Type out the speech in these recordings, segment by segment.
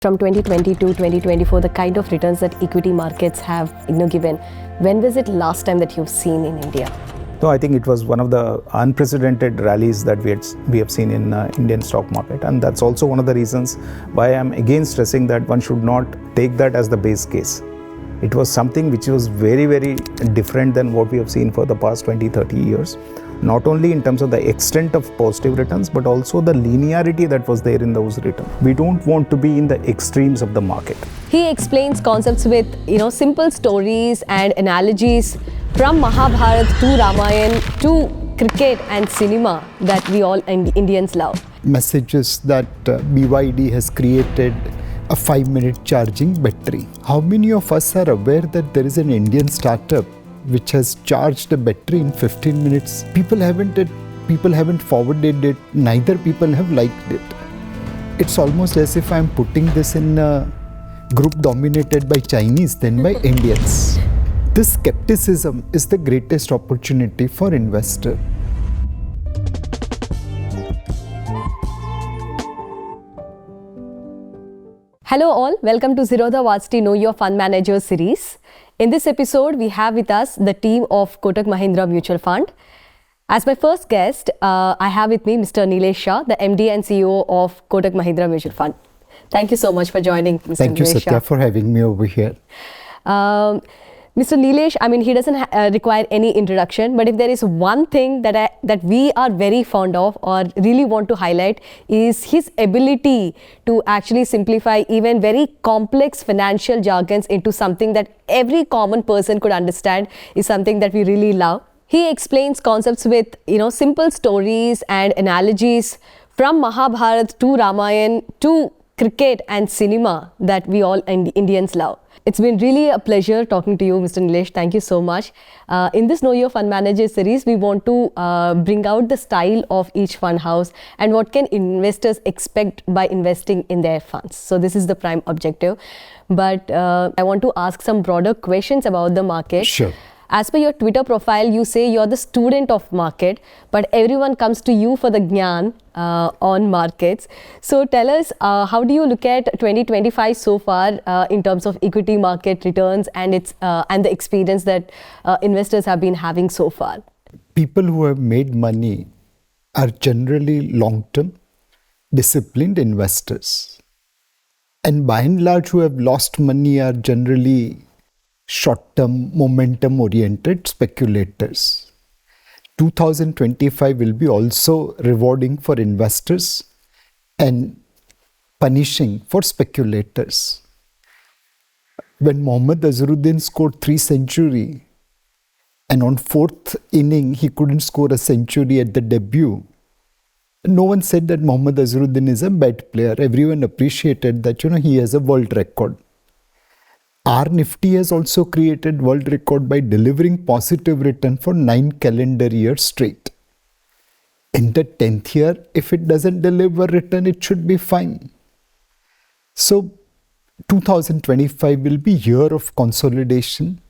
From 2020 to 2024, the kind of returns that equity markets have given, when was it last time that you've seen in India? No, I think it was one of the unprecedented rallies that we have seen in Indian stock market, and that's also one of the reasons why I'm again stressing that one should not take that as the base case. It was something which was very, very different than what we have seen for the past 20, 30 years. Not only in terms of the extent of positive returns, but also the linearity that was there in those returns. We don't want to be in the extremes of the market. He explains concepts with simple stories and analogies from Mahabharata to Ramayana to cricket and cinema that we all Indians love. Messages that BYD has created a 5-minute charging battery. How many of us are aware that there is an Indian startup which has charged a battery in 15 minutes? People haven't forwarded it, neither people have liked it. It's almost as if I'm putting this in a group dominated by Chinese than by Indians. This skepticism is the greatest opportunity for investor. Hello all, welcome to Zerodha Varsity Know Your Fund Manager series. In this episode, we have with us the team of Kotak Mahindra Mutual Fund. As my first guest, I have with me Mr. Nilesh Shah, the MD and CEO of Kotak Mahindra Mutual Fund. Thank you so much for joining, Mr. Thank you, Nilesh Satya, Shah. for having me over here. Mr. Nilesh, he doesn't require any introduction, but if there is one thing that we are very fond of or really want to highlight is his ability to actually simplify even very complex financial jargons into something that every common person could understand is something that we really love. He explains concepts with simple stories and analogies from Mahabharata to Ramayana to cricket and cinema that we all Indians love. It's been really a pleasure talking to you, Mr. Nilesh. Thank you so much. In this Know Your Fund Manager series, we want to bring out the style of each fund house and what can investors expect by investing in their funds. So this is the prime objective. But I want to ask some broader questions about the market. Sure. As per your Twitter profile, you say you're the student of market, but everyone comes to you for the Gyan on markets. So tell us, how do you look at 2025 so far in terms of equity market returns and the experience that investors have been having so far? People who have made money are generally long-term, disciplined investors. And by and large, who have lost money are generally short-term, momentum-oriented speculators. 2025 will be also rewarding for investors and punishing for speculators. When Mohammad Azharuddin scored 3 centuries and on 4th inning he couldn't score a century at the debut, no one said that Mohammad Azharuddin is a bad player. Everyone appreciated that he has a world record. Our Nifty has also created world record by delivering positive return for 9 calendar years straight. In the 10th year, if it doesn't deliver return, it should be fine. So 2025 will be year of consolidation.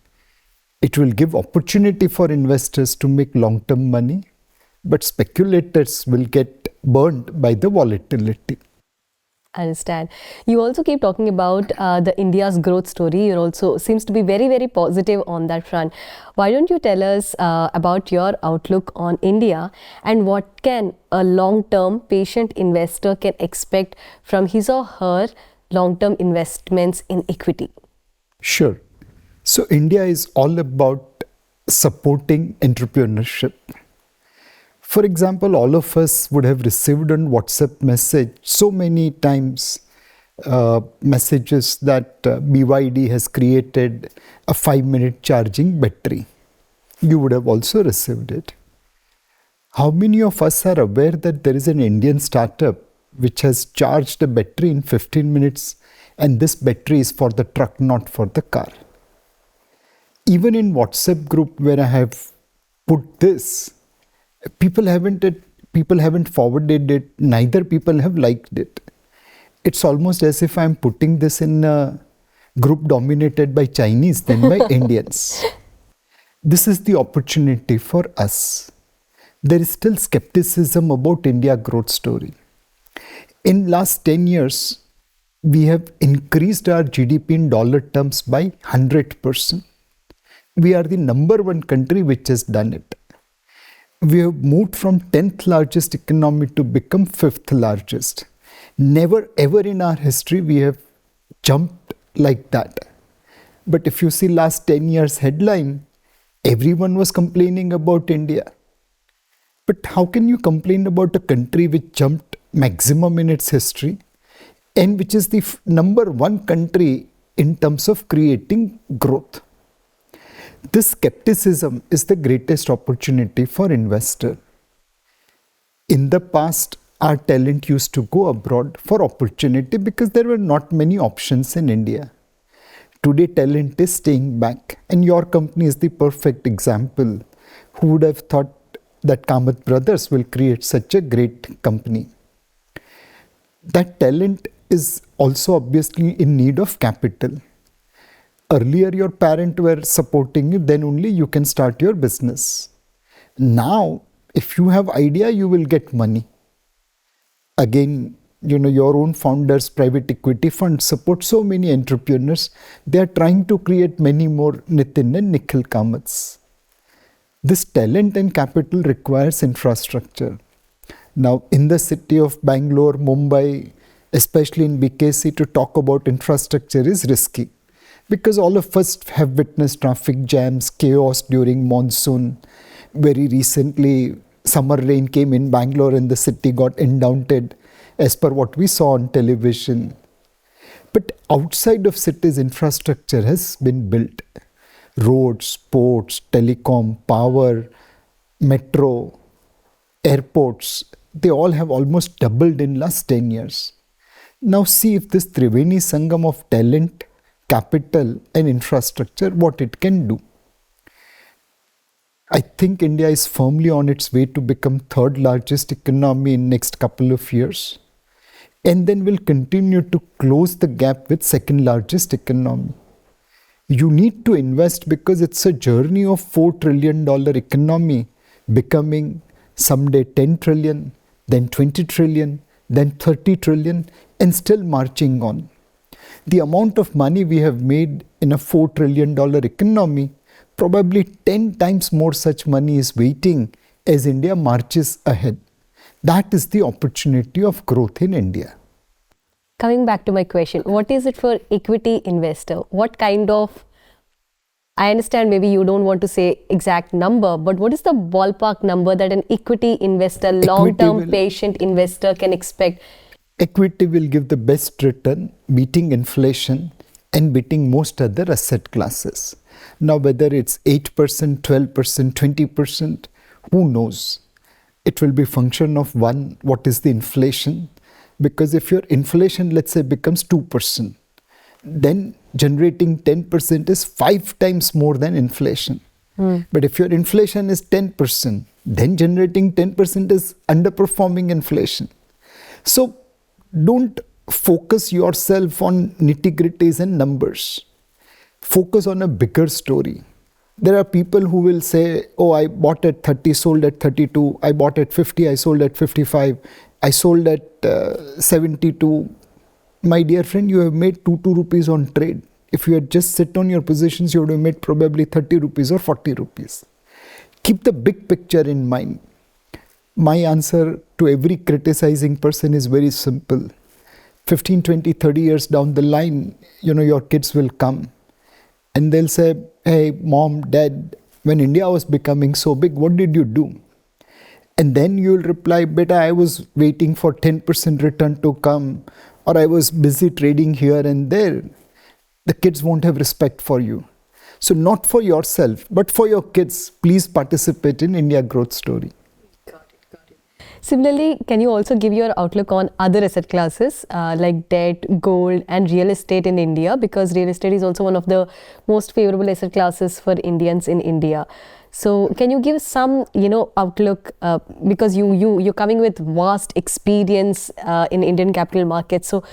It will give opportunity for investors to make long-term money, but speculators will get burned by the volatility. I understand. You also keep talking about the India's growth story. You also seems to be very, very positive on that front. Why don't you tell us about your outlook on India and what can a long-term patient investor can expect from his or her long-term investments in equity? Sure. So India is all about supporting entrepreneurship. For example, all of us would have received on WhatsApp message so many times messages that BYD has created a 5-minute charging battery. You would have also received it. How many of us are aware that there is an Indian startup which has charged a battery in 15 minutes and this battery is for the truck, not for the car? Even in WhatsApp group where I have put this, people haven't forwarded it, neither people have liked it. It's almost as if I'm putting this in a group dominated by Chinese than by Indians. This is the opportunity for us. There is still skepticism about India growth story. In last 10 years, We have increased our GDP in dollar terms by 100%. We are the number one country which has done it. We have moved from 10th largest economy to become 5th largest. Never ever in our history we have jumped like that. But if you see last 10 years headline, everyone was complaining about India. But how can you complain about a country which jumped maximum in its history and which is the number one country in terms of creating growth? This skepticism is the greatest opportunity for investor. In the past, our talent used to go abroad for opportunity because there were not many options in India. Today, talent is staying back, and your company is the perfect example. Who would have thought that Kamath Brothers will create such a great company? That talent is also obviously in need of capital. Earlier, your parents were supporting you, then only you can start your business. Now, if you have idea, you will get money. Again, your own founders, private equity funds support so many entrepreneurs. They are trying to create many more Nitin and Nikhil Kamaths. This talent and capital requires infrastructure. Now, in the city of Bangalore, Mumbai, especially in BKC, to talk about infrastructure is risky. Because all of us have witnessed traffic jams, chaos during monsoon. Very recently, summer rain came in Bangalore and the city got inundated as per what we saw on television. But outside of cities, infrastructure has been built. Roads, ports, telecom, power, metro, airports, they all have almost doubled in last 10 years. Now see if this Triveni Sangam of talent, capital and infrastructure, what it can do. I think India is firmly on its way to become third largest economy in next couple of years, and then will continue to close the gap with second largest economy. You need to invest because it's a journey of $4 trillion economy becoming someday 10 trillion, then 20 trillion, then 30 trillion, and still marching on. The amount of money we have made in a $4 trillion economy, probably 10 times more such money is waiting as India marches ahead. That is the opportunity of growth in India. Coming back to my question, what is it for equity investor? What kind of, I understand maybe you don't want to say exact number, but what is the ballpark number that an equity investor, long-term patient investor can expect? Equity will give the best return, beating inflation and beating most other asset classes. Now, whether it's 8%, 12%, 20%, who knows? It will be function of one, what is the inflation? Because if your inflation, let's say, becomes 2%, then generating 10% is 5 times more than inflation. But if your inflation is 10%, then generating 10% is underperforming inflation. So don't focus yourself on nitty-gritties and numbers. Focus on a bigger story. There are people who will say, oh, I bought at 30, sold at 32. I bought at 50, I sold at 55. I sold at 72. My dear friend, you have made 2 rupees on trade. If you had just sit on your positions, you would have made probably 30 rupees or 40 rupees. Keep the big picture in mind. My answer to every criticizing person is very simple. 15, 20, 30 years down the line, your kids will come and they'll say, hey, mom, dad, when India was becoming so big, what did you do? And then you'll reply, beta, I was waiting for 10% return to come, or I was busy trading here and there. The kids won't have respect for you. So not for yourself, but for your kids, please participate in India growth story. Similarly, can you also give your outlook on other asset classes like debt, gold and real estate in India? Because real estate is also one of the most favorable asset classes for Indians in India. So can you give some, outlook because you're coming with vast experience in Indian capital markets. So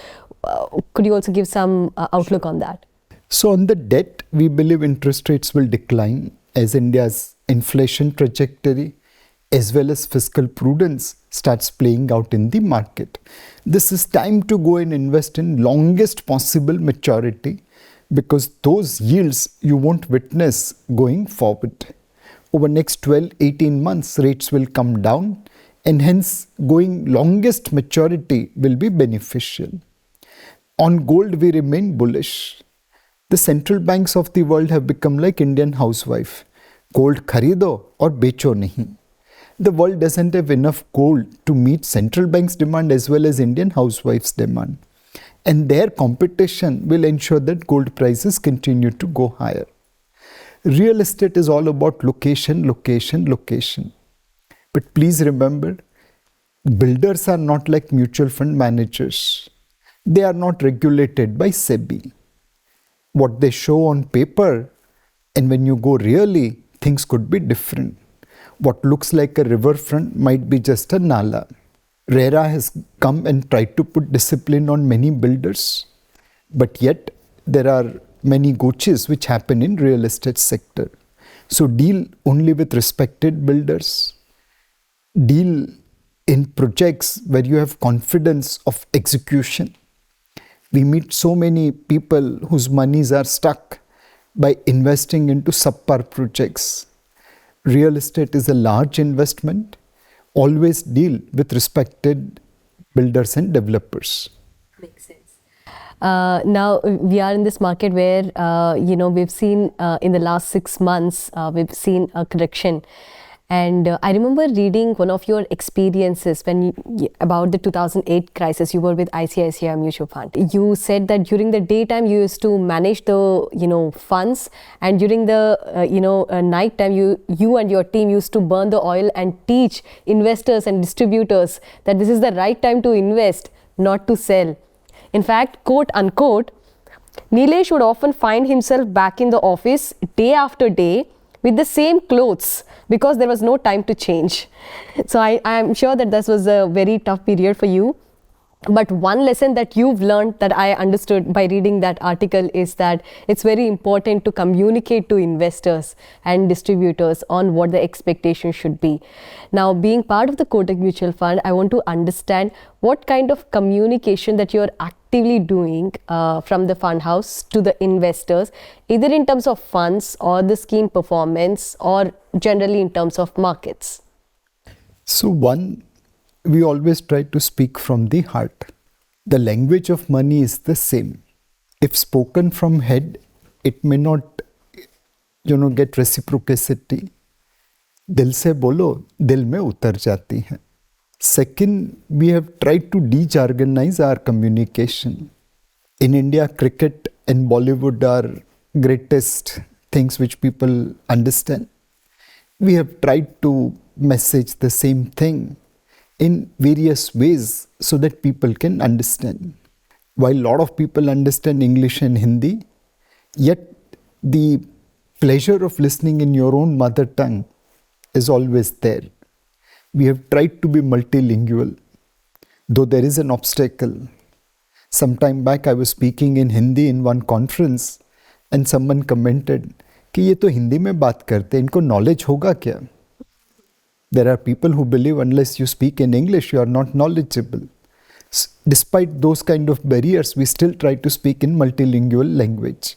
could you also give some outlook on that? So on the debt, we believe interest rates will decline as India's inflation trajectory as well as fiscal prudence starts playing out in the market. This is time to go and invest in longest possible maturity, because those yields you won't witness going forward. Over next 12, 18 months, rates will come down, and hence going longest maturity will be beneficial. On gold, we remain bullish. The central banks of the world have become like Indian housewife. Gold kharido or becho nahi. The world doesn't have enough gold to meet central banks' demand as well as Indian housewives' demand. And their competition will ensure that gold prices continue to go higher. Real estate is all about location, location, location. But please remember, builders are not like mutual fund managers. They are not regulated by SEBI. What they show on paper, and when you go really, things could be different. What looks like a riverfront might be just a nala. RERA has come and tried to put discipline on many builders, but yet there are many goches which happen in real estate sector. So deal only with respected builders. Deal in projects where you have confidence of execution. We meet so many people whose monies are stuck by investing into subpar projects. Real estate is a large investment. Always deal with respected builders and developers. Makes sense. Now we are in this market where we've seen in the last 6 months we've seen a correction. And I remember reading one of your experiences about the 2008 crisis. You were with ICICI Mutual Fund. You said that during the daytime you used to manage the funds, and during the night time you and your team used to burn the oil and teach investors and distributors that this is the right time to invest, not to sell. In fact, quote unquote, Nilesh would often find himself back in the office day after day with the same clothes because there was no time to change. So I am sure that this was a very tough period for you. But one lesson that you've learned that I understood by reading that article is that it's very important to communicate to investors and distributors on what the expectation should be. Now, being part of the Kotak Mutual Fund, I want to understand what kind of communication that you're actively doing from the fund house to the investors, either in terms of funds or the scheme performance or generally in terms of markets. So one, we always try to speak from the heart. The language of money is the same. If spoken from head, it may not, get reciprocity. Dil se bolo, dil mein utar jati hai. Second, we have tried to de-jargonize our communication. In India, cricket and Bollywood are greatest things which people understand. We have tried to message the same thing in various ways so that people can understand. While a lot of people understand English and Hindi, yet the pleasure of listening in your own mother tongue is always there. We have tried to be multilingual, though there is an obstacle. Some time back I was speaking in Hindi in one conference and someone commented कि ये तो हिंदी में बात करते, इनको knowledge होगा क्या? There are people who believe unless you speak in English, you are not knowledgeable. Despite those kind of barriers, we still try to speak in multilingual language.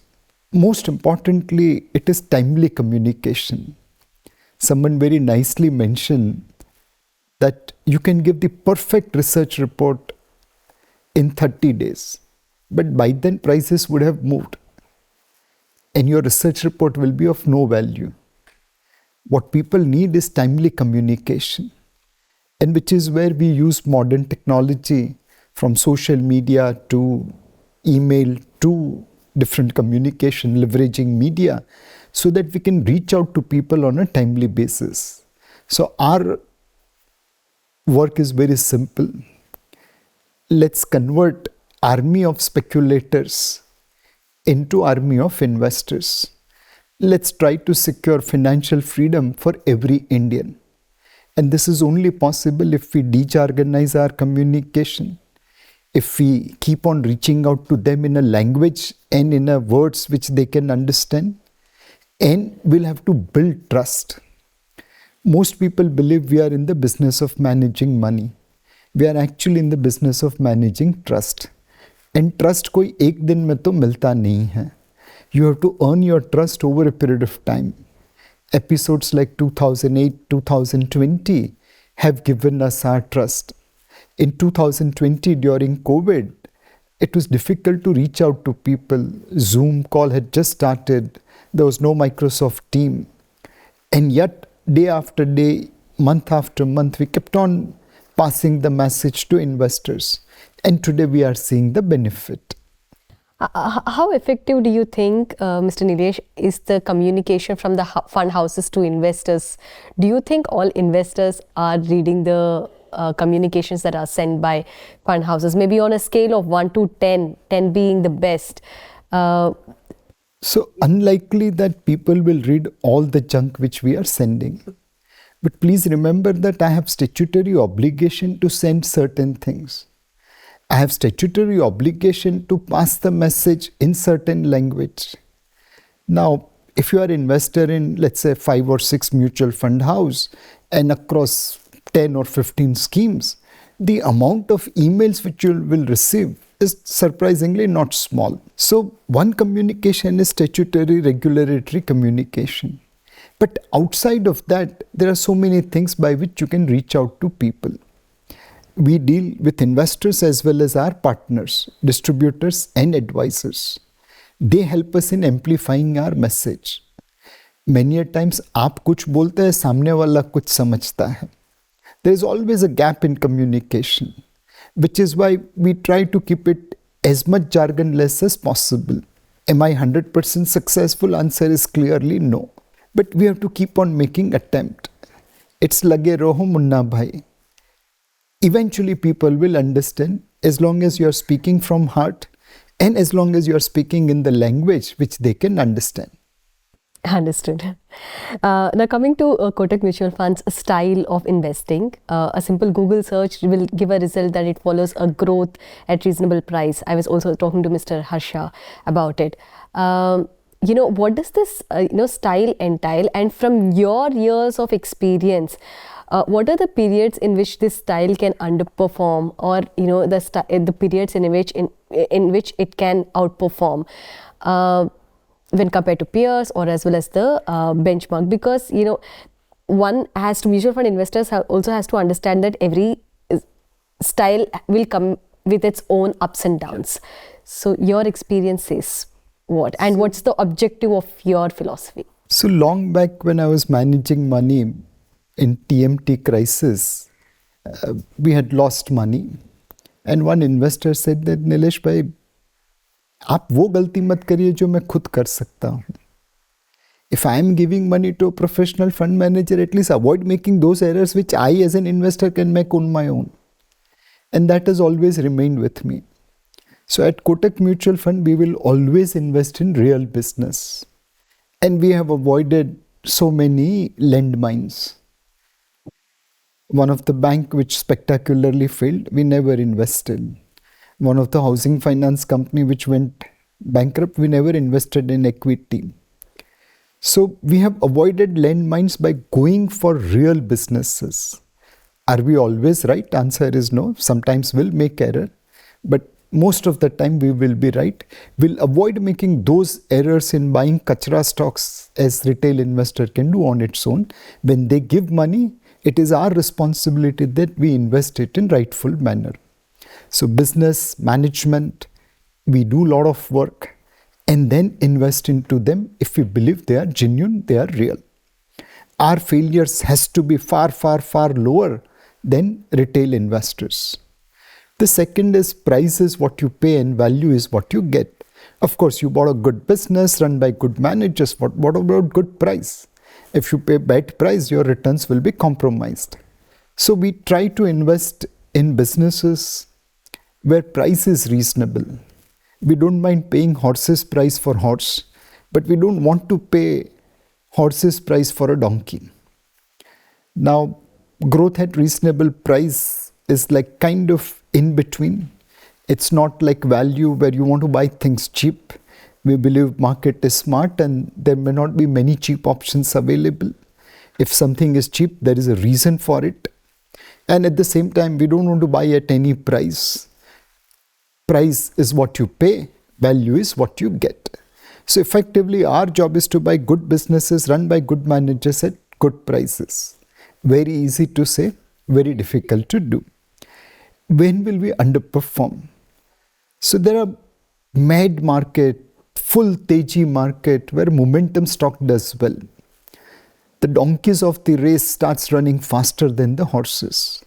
Most importantly, it is timely communication. Someone very nicely mentioned that you can give the perfect research report in 30 days, but by then prices would have moved and your research report will be of no value. What people need is timely communication, and which is where we use modern technology from social media to email to different communication, leveraging media so that we can reach out to people on a timely basis. So our work is very simple. Let's convert army of speculators into army of investors. Let's try to secure financial freedom for every Indian. And this is only possible if we de-jargonize our communication, if we keep on reaching out to them in a language and in a words which they can understand, and we'll have to build trust. Most people believe we are in the business of managing money. We are actually in the business of managing trust. And trust कोई एक दिन में तो मिलता नहीं है. You have to earn your trust over a period of time. Episodes like 2008, 2020 have given us our trust. In 2020, during COVID, it was difficult to reach out to people. Zoom call had just started. There was no Microsoft team. And yet, day after day, month after month, we kept on passing the message to investors. And today we are seeing the benefit. How effective do you think, Mr. Nilesh, is the communication from the fund houses to investors? Do you think all investors are reading the communications that are sent by fund houses, maybe on a scale of 1 to 10, 10 being the best? So unlikely that people will read all the junk which we are sending. But please remember that I have statutory obligation to send certain things. I have statutory obligation to pass the message in certain language. Now, if you are an investor in, let's say, 5 or 6 mutual fund house and across 10 or 15 schemes, the amount of emails which you will receive is surprisingly not small. So, one communication is statutory regulatory communication. But outside of that, there are so many things by which you can reach out to people. We deal with investors as well as our partners, distributors and advisors. They help us in amplifying our message. Many a times, आप कुछ बोलते हैं, सामने वाला कुछ समझता है. There is always a gap in communication, which is why we try to keep it as much jargonless as possible. Am I 100% successful? Answer is clearly no. But we have to keep on making attempt. It's lage roho munna bhai. Eventually people will understand as long as you are speaking from heart and as long as you are speaking in the language which they can understand. Understood. Now coming to Kotak Mutual Fund's style of investing, a simple Google search will give a result that it follows a growth at reasonable price. I was also talking to Mr. Harsha about it. What does this style entail? And from your years of experience, what are the periods in which this style can underperform, or the periods in which it can outperform when compared to peers or as well as the benchmark? Because mutual fund investors also has to understand that every style will come with its own ups and downs. So your experience says what, and what's the objective of your philosophy? So long back when I was managing money in TMT crisis, we had lost money, and one investor said that, Nilesh bhai, आप वो गलती मत करिए जो मैं खुद कर सकता हूँ. If I am giving money to a professional fund manager, at least avoid making those errors which I as an investor can make on my own. And that has always remained with me. So at Kotak Mutual Fund, we will always invest in real business. And we have avoided so many landmines. One of the bank which spectacularly failed, we never invested. One of the housing finance company which went bankrupt, we never invested in equity. So we have avoided landmines by going for real businesses. Are we always right? Answer is no. Sometimes we'll make error, but most of the time we will be right. We'll avoid making those errors in buying kachra stocks as retail investor can do on its own. When they give money, it is our responsibility that we invest it in rightful manner. So business, management, we do a lot of work and then invest into them if we believe they are genuine, they are real. Our failures has to be far, far, far lower than retail investors. The second is price is what you pay and value is what you get. Of course, you bought a good business run by good managers. What about good price? If you pay bad price, your returns will be compromised. So we try to invest in businesses where price is reasonable. We don't mind paying horse's price for horse, but we don't want to pay horse's price for a donkey. Now, growth at reasonable price is like kind of in between. It's not like value where you want to buy things cheap. We believe market is smart and there may not be many cheap options available. If something is cheap, there is a reason for it. And at the same time, we don't want to buy at any price. Price is what you pay, value is what you get. So effectively, our job is to buy good businesses run by good managers at good prices. Very easy to say, very difficult to do. When will we underperform? So there are mad market, full teji market where momentum stock does well. The donkeys of the race starts running faster than the horses.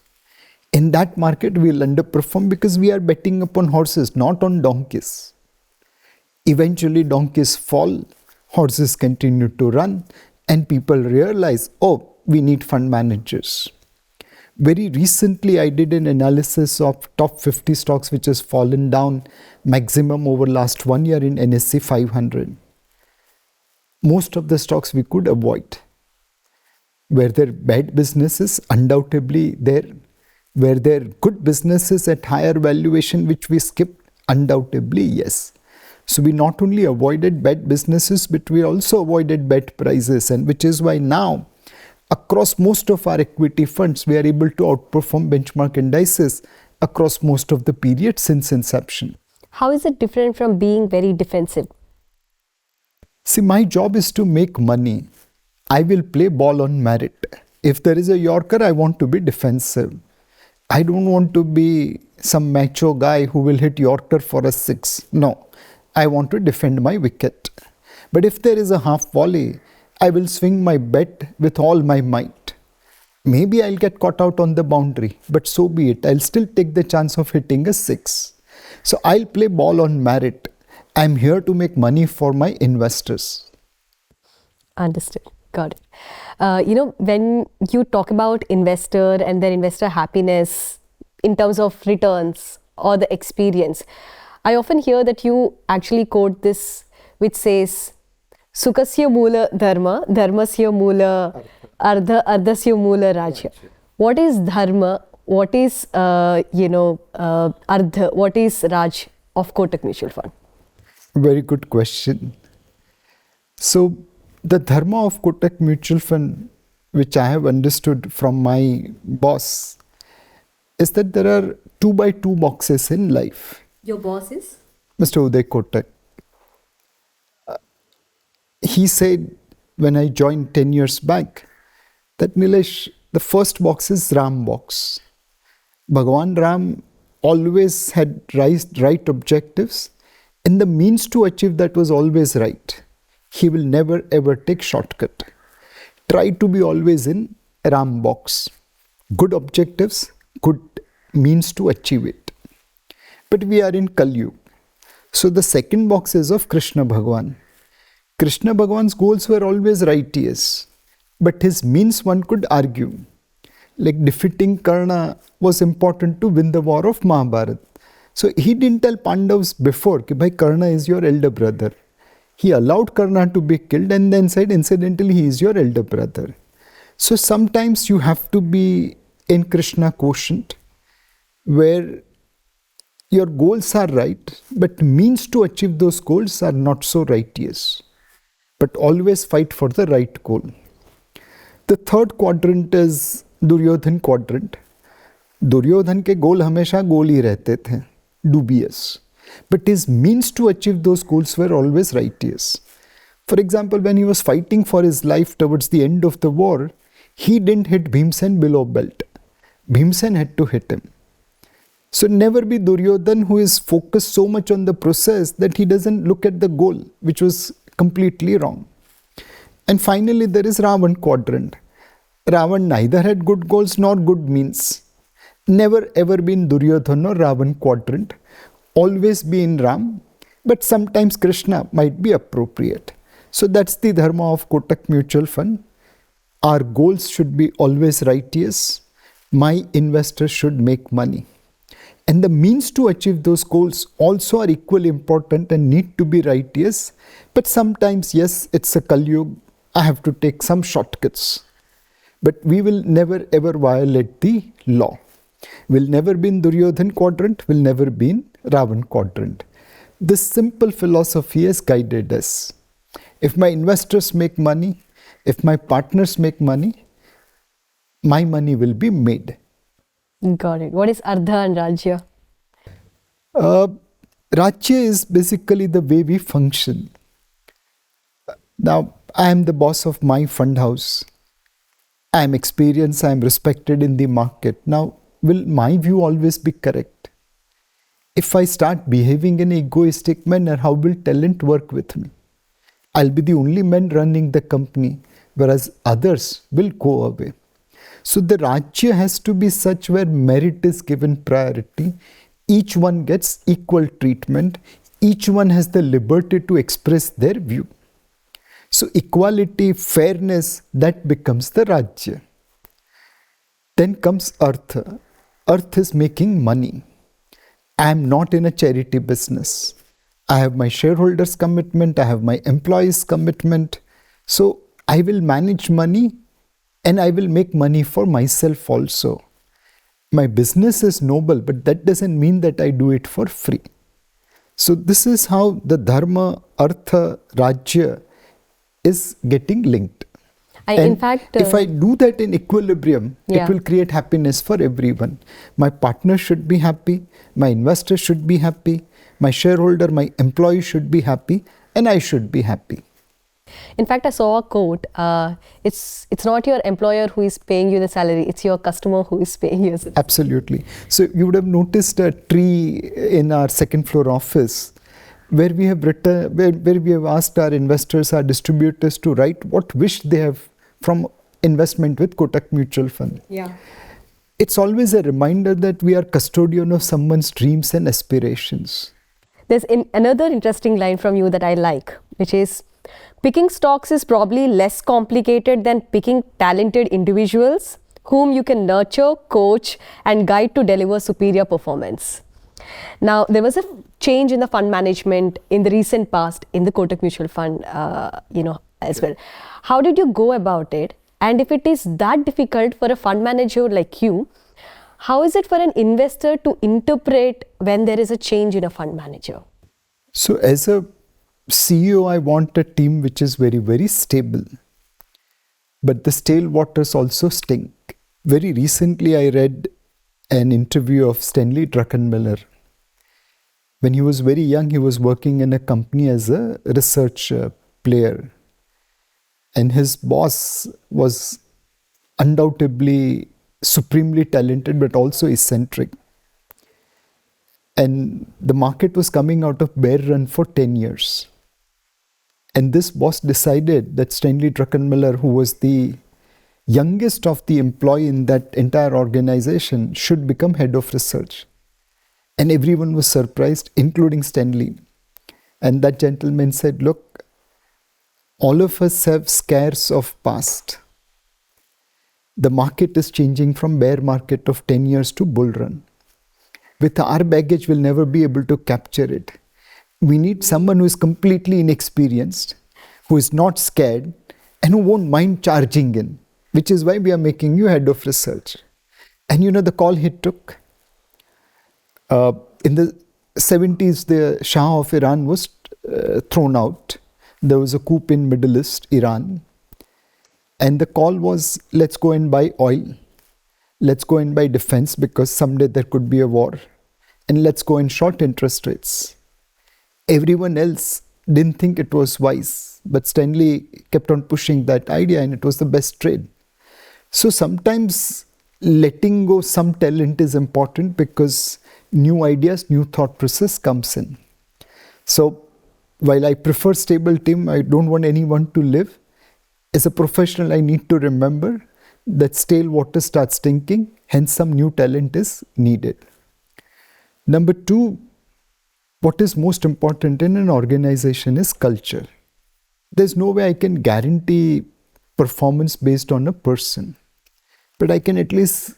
In that market, we will underperform because we are betting upon horses, not on donkeys. Eventually, donkeys fall, horses continue to run, and people realize, oh, we need fund managers. Very recently, I did an analysis of top 50 stocks which has fallen down maximum over last 1 year in NSE 500. Most of the stocks we could avoid. Were there bad businesses? Undoubtedly there. Were there good businesses at higher valuation which we skipped? Undoubtedly yes. So we not only avoided bad businesses, but we also avoided bad prices, and which is why now across most of our equity funds, we are able to outperform benchmark indices across most of the period since inception. How is it different from being very defensive? See, my job is to make money. I will play ball on merit. If there is a Yorker, I want to be defensive. I don't want to be some macho guy who will hit Yorker for a 6. No, I want to defend my wicket. But if there is a half volley, I will swing my bat with all my might. Maybe I'll get caught out on the boundary, but so be it. I'll still take the chance of hitting a 6. So I'll play ball on merit. I'm here to make money for my investors. Understood. Got it. When you talk about investor and their investor happiness in terms of returns or the experience, I often hear that you actually quote this, which says, Sukasya Mula Dharma, Dharmasya Mula Ardhasya Mula Rajya. What is Dharma? What is, Ardha? What is Raj of Kotak Mutual Fund? Very good question. So, the Dharma of Kotak Mutual Fund, which I have understood from my boss, is that there are 2x2 boxes in life. Your boss is? Mr. Uday Kotak. He said when I joined 10 years back that Nilesh, the first box is Ram box. Bhagwan Ram always had right objectives, and the means to achieve that was always right. He will never ever take shortcut. Try to be always in Ram box. Good objectives, good means to achieve it. But we are in Kali Yuga. So the second box is of Krishna Bhagwan. Krishna Bhagwan's goals were always righteous, but his means one could argue. Like defeating Karna was important to win the war of Mahabharata. So he didn't tell Pandavas before that bhai Karna is your elder brother. He allowed Karna to be killed and then said incidentally he is your elder brother. So sometimes you have to be in Krishna quotient where your goals are right, but means to achieve those goals are not so righteous. But always fight for the right goal. The third quadrant is Duryodhan quadrant. Duryodhan के गोल हमेशा गोल ही रहते थे, dubious. But his means to achieve those goals were always righteous. For example, when he was fighting for his life towards the end of the war, he didn't hit Bhimsen below belt. Bhimsen had to hit him. So never be Duryodhan who is focused so much on the process that he doesn't look at the goal, which was completely wrong. And finally, there is Ravan quadrant. Ravan neither had good goals nor good means. Never ever be in Duryodhan or Ravan quadrant. Always be in Ram, but sometimes Krishna might be appropriate. So that's the dharma of Kotak Mutual Fund. Our goals should be always righteous. My investors should make money. And the means to achieve those goals also are equally important and need to be righteous. But sometimes, yes, it's a Kali Yuga. I have to take some shortcuts. But we will never ever violate the law. We'll never be in Duryodhan quadrant, we'll never be in Ravan quadrant. This simple philosophy has guided us. If my investors make money, if my partners make money, my money will be made. Got it. What is Ardha and Rajya? Uh, Rajya is basically the way we function. Now, I am the boss of my fund house. I am experienced, I am respected in the market. Now, will my view always be correct? If I start behaving in an egoistic manner, how will talent work with me? I'll be the only man running the company, whereas others will go away. So the Rajya has to be such where merit is given priority. Each one gets equal treatment. Each one has the liberty to express their view. So equality, fairness, that becomes the Rajya. Then comes Artha. Arth is making money. I am not in a charity business. I have my shareholders' commitment. I have my employees' commitment. So I will manage money and I will make money for myself also. My business is noble, but that doesn't mean that I do it for free. So this is how the Dharma, Artha, Rajya is getting linked. In fact, if I do that in equilibrium, it will create happiness for everyone. My partner should be happy, my investor should be happy, my shareholder, my employee should be happy, and I should be happy. In fact, I saw a quote, it's not your employer who is paying you the salary, it's your customer who is paying you. Absolutely. So you would have noticed a tree in our second floor office where we have written, where we have asked our investors, our distributors to write what wish they have from investment with Kotak Mutual Fund. Yeah. It's always a reminder that we are custodian of someone's dreams and aspirations. There's another interesting line from you that I like, which is, picking stocks is probably less complicated than picking talented individuals whom you can nurture, coach, and guide to deliver superior performance. Now, there was a change in the fund management in the recent past in the Kotak Mutual Fund, as well. How did you go about it? And if it is that difficult for a fund manager like you, how is it for an investor to interpret when there is a change in a fund manager? So as a CEO, I want a team which is very, very stable. But the stale waters also stink. Very recently, I read an interview of Stanley Druckenmiller. When he was very young, he was working in a company as a research player. And his boss was undoubtedly supremely talented, but also eccentric. And the market was coming out of bear run for 10 years. And this boss decided that Stanley Druckenmiller, who was the youngest of the employee in that entire organization, should become head of research. And everyone was surprised, including Stanley. And that gentleman said, look, all of us have scares of past. The market is changing from bear market of 10 years to bull run. With our baggage, we'll never be able to capture it. We need someone who is completely inexperienced, who is not scared, and who won't mind charging in, which is why we are making you head of research. And you know the call he took? In the 70s, the Shah of Iran was thrown out. There was a coup in Middle East, Iran. And the call was, let's go and buy oil. Let's go and buy defense because someday there could be a war. And let's go and short interest rates. Everyone else didn't think it was wise, but Stanley kept on pushing that idea and it was the best trade. So sometimes letting go some talent is important because new ideas, new thought process comes in. So while I prefer stable team, I don't want anyone to live. As a professional, I need to remember that stale water starts stinking, hence some new talent is needed. Number two, what is most important in an organization is culture. There's no way I can guarantee performance based on a person, but I can at least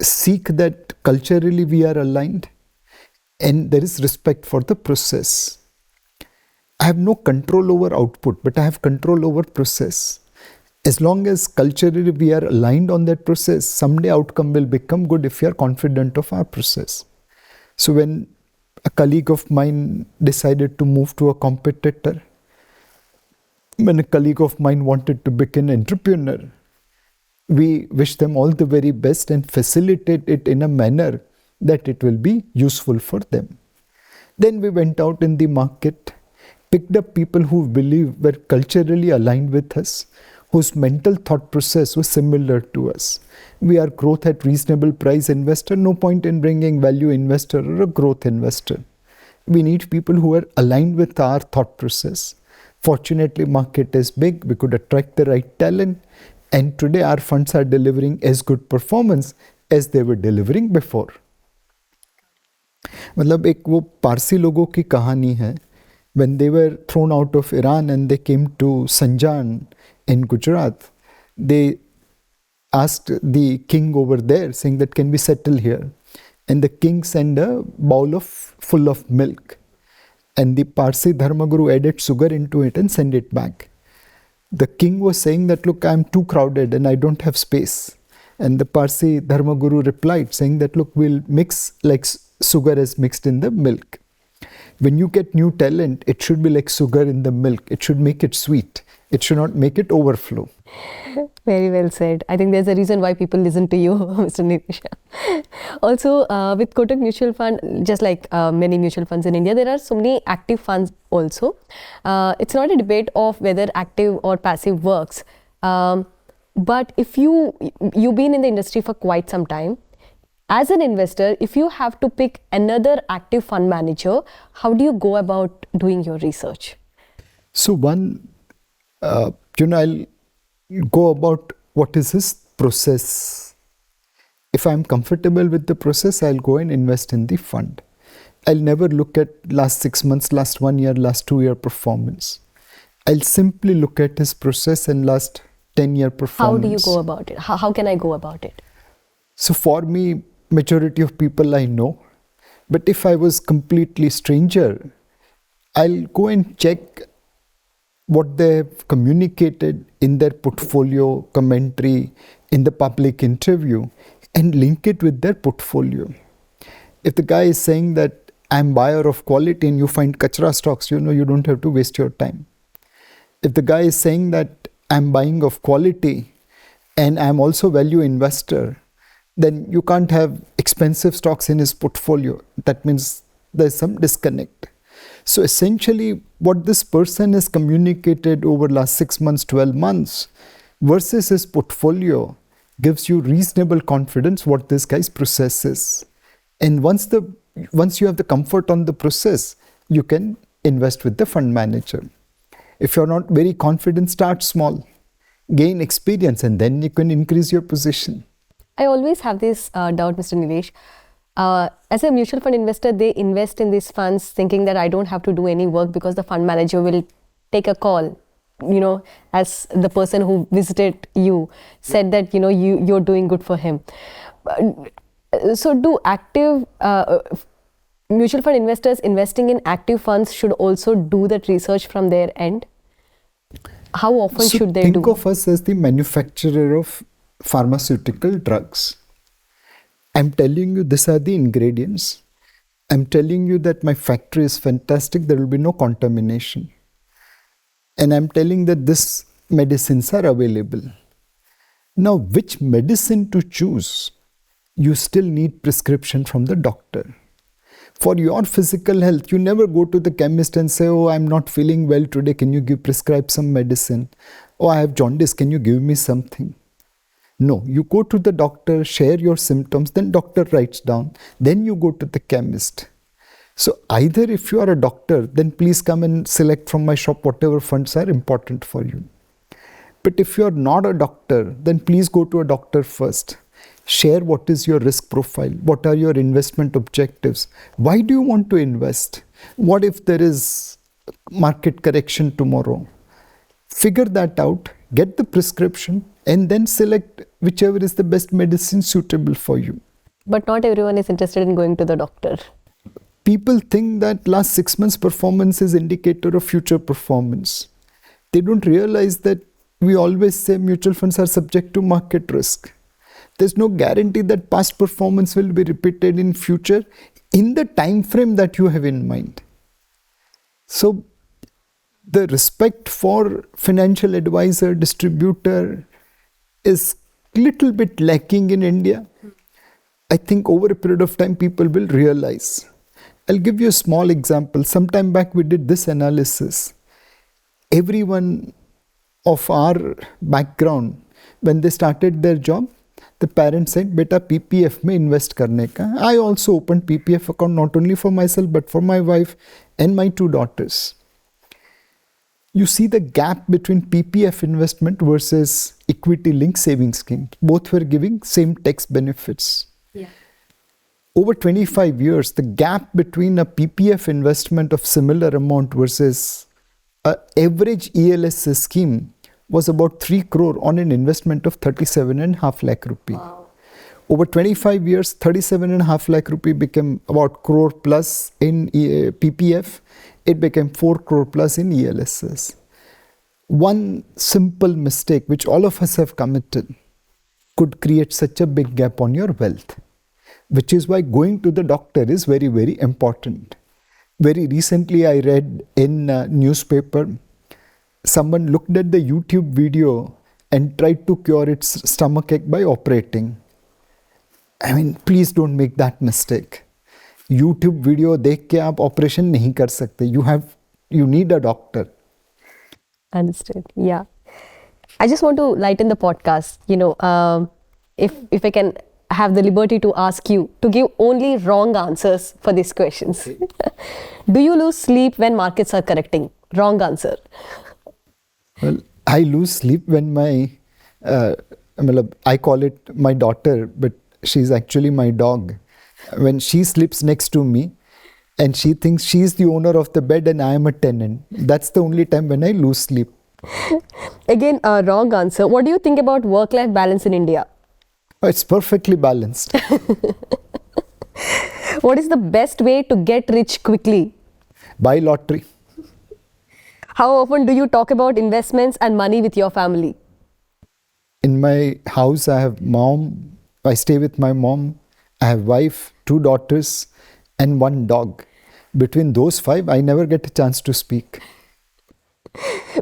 seek that culturally we are aligned and there is respect for the process. I have no control over output, but I have control over process. As long as culturally we are aligned on that process, someday outcome will become good if we are confident of our process. So when a colleague of mine decided to move to a competitor, when a colleague of mine wanted to become an entrepreneur, We wish them all the very best and facilitate it in a manner that it will be useful for them. Then we went out in the market, picked up people who believe were culturally aligned with us, whose mental thought process was similar to us. We are growth at reasonable price investor, no point in bringing value investor or a growth investor. We need people who are aligned with our thought process. Fortunately, market is big, we could attract the right talent, and today our funds are delivering as good performance as they were delivering before. मतलब एक वो पारसी लोगों की कहानी है, when they were thrown out of Iran and they came to Sanjan in Gujarat, they asked the king over there saying that can we settle here, and the king sent a bowl full of milk, and the Parsi Dharmaguru added sugar into it and sent it back. The king was saying that, look, I'm too crowded and I don't have space. And the Parsi Dharmaguru replied saying that, look, we'll mix like sugar is mixed in the milk. When you get new talent, it should be like sugar in the milk. It should make it sweet. It should not make it overflow. Very well said. I think there's a reason why people listen to you, Mr. Nilesh. Also, with Kotak Mutual Fund, just like many mutual funds in India, there are so many active funds also. It's not a debate of whether active or passive works. But if you've been in the industry for quite some time, as an investor, if you have to pick another active fund manager, how do you go about doing your research? So one, I'll go about what is his process. If I'm comfortable with the process, I'll go and invest in the fund. I'll never look at last 6 months, last 1 year, last 2 year performance. I'll simply look at his process and last 10-year performance. How do you go about it? How can I go about it? So for me, majority of people I know, but if I was completely stranger, I'll go and check what they have communicated in their portfolio commentary, in the public interview, and link it with their portfolio. If the guy is saying that I'm buyer of quality and you find kachra stocks, you don't have to waste your time. If the guy is saying that I'm buying of quality and I'm also value investor, then you can't have expensive stocks in his portfolio. That means there's some disconnect. So essentially, what this person has communicated over last 6 months, 12 months versus his portfolio gives you reasonable confidence what this guy's process is. And once you have the comfort on the process, you can invest with the fund manager. If you're not very confident, start small, gain experience, and then you can increase your position. I always have this doubt, Mr. Nilesh. As a mutual fund investor, they invest in these funds thinking that I don't have to do any work because the fund manager will take a call. As the person who visited you said that, you're doing good for him. So do active mutual fund investors investing in active funds should also do that research from their end? How often should they do? Think of us as the manufacturer of pharmaceutical drugs. I'm telling you these are the ingredients. I'm telling you that my factory is fantastic, there will be no contamination. And I'm telling that these medicines are available. Now, which medicine to choose? You still need prescription from the doctor. For your physical health, you never go to the chemist and say, oh, I'm not feeling well today, can you prescribe some medicine? Oh, I have jaundice, can you give me something? No, you go to the doctor, share your symptoms, then doctor writes down, then you go to the chemist. So either if you are a doctor, then please come and select from my shop whatever funds are important for you. But if you are not a doctor, then please go to a doctor first. Share what is your risk profile, what are your investment objectives, why do you want to invest, what if there is market correction tomorrow. Figure that out, get the prescription, and then select whichever is the best medicine suitable for you. But not everyone is interested in going to the doctor. People think that last 6 months performance is indicator of future performance. They don't realize that we always say mutual funds are subject to market risk. There's no guarantee that past performance will be repeated in future in the time frame that you have in mind. So the respect for financial advisor, distributor is little bit lacking in India. I think over a period of time, people will realize. I'll give you a small example. Sometime back, we did this analysis. Everyone of our background, when they started their job, the parents said, "Beta, PPF mein invest karne ka." I also opened PPF account not only for myself, but for my wife and my 2 daughters. You see the gap between PPF investment versus equity-linked savings scheme. Both were giving same tax benefits. Yeah. Over 25 years, the gap between a PPF investment of similar amount versus an average ELS scheme was about 3 crore on an investment of 37.5 lakh rupee. Wow. Over 25 years, 37.5 lakh rupee became about crore plus in PPF. It became 4 crore plus in ELSS. One simple mistake, which all of us have committed, could create such a big gap on your wealth, which is why going to the doctor is very, very important. Very recently, I read in a newspaper, someone looked at the YouTube video and tried to cure its stomachache by operating. I mean, please don't make that mistake. YouTube video देख के आप operation नहीं कर सकते. You need a doctor. Understood. Yeah. I just want to lighten the podcast. If I can have the liberty to ask you to give only wrong answers for these questions. Do you lose sleep when markets are correcting? Wrong answer. Well, I lose sleep when I call it my daughter, but she's actually my dog. When she sleeps next to me and she thinks she's the owner of the bed and I am a tenant, that's the only time when I lose sleep. Again, a wrong answer. What do you think about work-life balance in India? It's perfectly balanced. What is the best way to get rich quickly? Buy lottery. How often do you talk about investments and money with your family? In my house, I have mom. I stay with my mom. I have wife, 2 daughters, and 1 dog. Between those 5, I never get a chance to speak.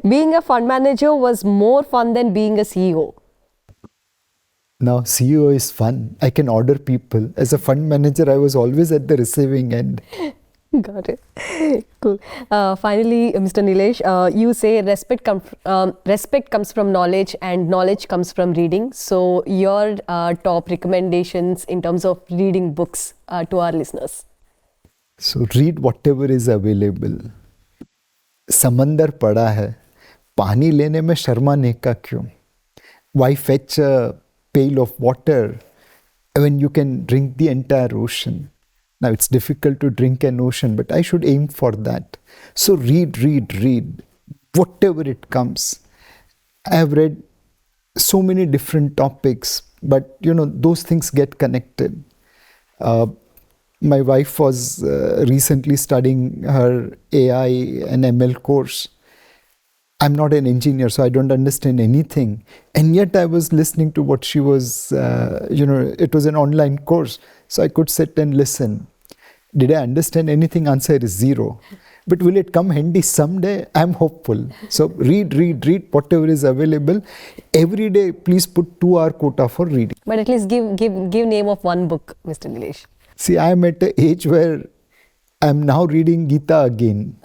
Being a fund manager was more fun than being a CEO. Now, CEO is fun. I can order people. As a fund manager, I was always at the receiving end. Got it. Cool. Finally, Mr. Nilesh, you say respect comes from knowledge and knowledge comes from reading. So your top recommendations in terms of reading books to our listeners? So read whatever is available. समंदर पड़ा है, पानी लेने में शर्माने का क्यों? Why fetch a pail of water when you can drink the entire ocean? Now, it's difficult to drink an ocean, but I should aim for that. So read, whatever it comes. I have read so many different topics, but those things get connected. My wife was recently studying her AI and ML course. I'm not an engineer, so I don't understand anything. And yet I was listening to what she was, it was an online course. So I could sit and listen. Did I understand anything? Answer is 0. But will it come handy someday? I'm hopeful. So read whatever is available. Every day, please put 2-hour quota for reading. But at least give name of one book, Mr. Nilesh. See, I'm at an age where I'm now reading Gita again.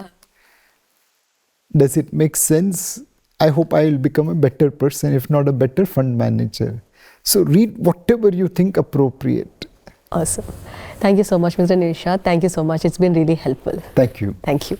Does it make sense? I hope I will become a better person, if not a better fund manager. So read whatever you think appropriate. Awesome. Thank you so much, Mr. Nilesh Shah. Thank you so much. It's been really helpful. Thank you. Thank you.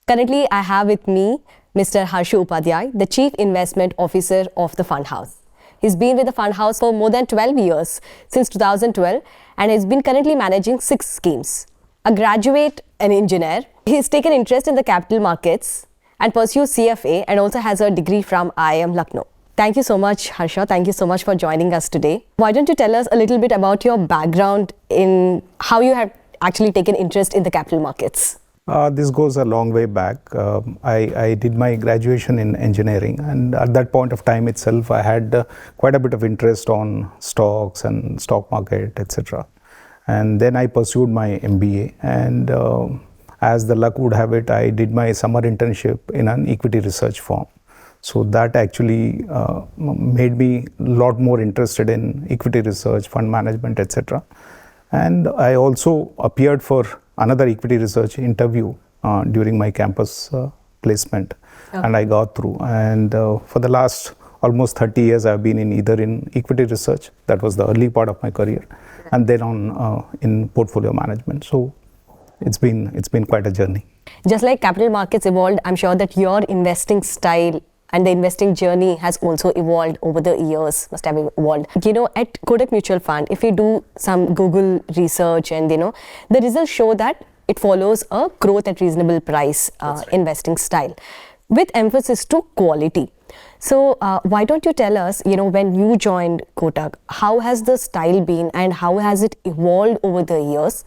Currently, I have with me Mr. Harsha Upadhaya, the Chief Investment Officer of the Fund House. He's been with the Fund House for more than 12 years, since 2012, and has been currently managing 6 schemes. A graduate, an engineer, he's taken interest in the capital markets and pursues CFA and also has a degree from IIM Lucknow. Thank you so much, Harsha. Thank you so much for joining us today. Why don't you tell us a little bit about your background in how you have actually taken interest in the capital markets? This goes a long way back. I did my graduation in engineering, and at that point of time itself, I had quite a bit of interest on stocks and stock market, etc. And then I pursued my MBA, and as the luck would have it, I did my summer internship in an equity research firm. So that actually made me a lot more interested in equity research, fund management, etc. And I also appeared for another equity research interview during my campus placement, and I got through. And for the last almost 30 years, I've been either in equity research, that was the early part of my career, and then on in portfolio management. So it's been quite a journey. Just like capital markets evolved, I'm sure that your investing style and the investing journey has also evolved over the years, must have evolved. At Kotak Mutual Fund, if you do some Google research and, the results show that it follows a growth at reasonable price investing style with emphasis to quality. So why don't you tell us, when you joined Kotak, how has the style been and how has it evolved over the years,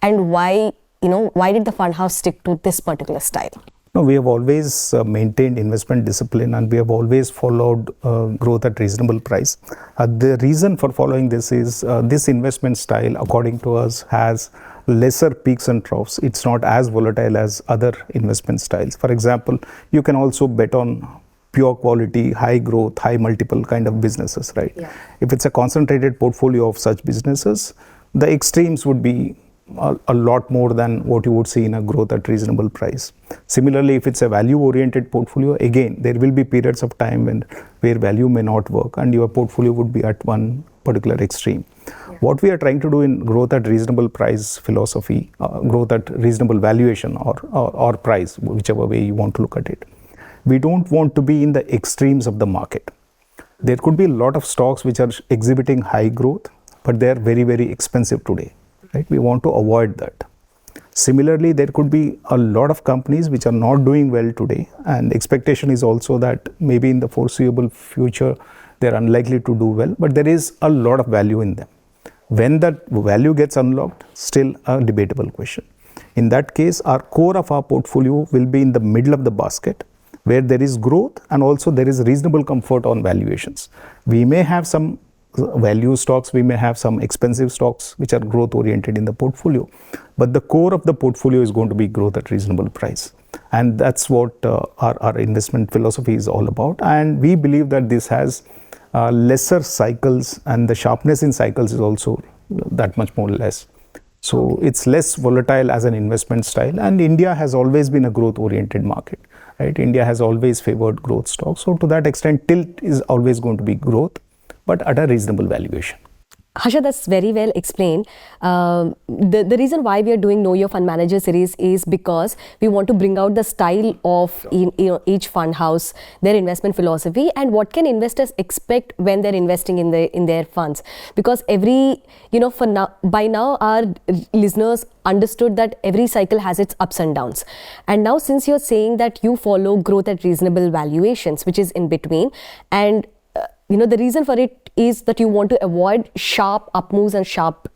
and why did the fund house stick to this particular style? No, we have always maintained investment discipline, and we have always followed growth at reasonable price. The reason for following this is this investment style, according to us, has lesser peaks and troughs. It's not as volatile as other investment styles. For example, you can also bet on pure quality, high growth, high multiple kind of businesses, right? Yeah. If it's a concentrated portfolio of such businesses, the extremes would be a lot more than what you would see in a growth at reasonable price. Similarly, if it's a value-oriented portfolio, again, there will be periods of time where value may not work and your portfolio would be at one particular extreme. Yeah. What we are trying to do in growth at reasonable price philosophy, growth at reasonable valuation or price, whichever way you want to look at it, we don't want to be in the extremes of the market. There could be a lot of stocks which are exhibiting high growth, but they are very, very expensive today. Right? We want to avoid that. Similarly, there could be a lot of companies which are not doing well today, and expectation is also that maybe in the foreseeable future they're unlikely to do well, but there is a lot of value in them. When that value gets unlocked, still a debatable question. In that case, our core of our portfolio will be in the middle of the basket, where there is growth and also there is reasonable comfort on valuations. We may have some value stocks, we may have some expensive stocks which are growth oriented in the portfolio, but the core of the portfolio is going to be growth at reasonable price, and that's what our investment philosophy is all about. And we believe that this has lesser cycles, and the sharpness in cycles is also that much more less. So it's less volatile as an investment style, and India has always been a growth oriented market, right? India has always favored growth stocks, so to that extent tilt is always going to be growth, but at a reasonable valuation. Harsha, that's very well explained. The reason why we are doing Know Your Fund Manager series is because we want to bring out the style of each fund house, their investment philosophy, and what can investors expect when they're investing in their funds. Because by now our listeners understood that every cycle has its ups and downs. And now since you're saying that you follow growth at reasonable valuations, which is in between, and the reason for it is that you want to avoid sharp up moves and sharp,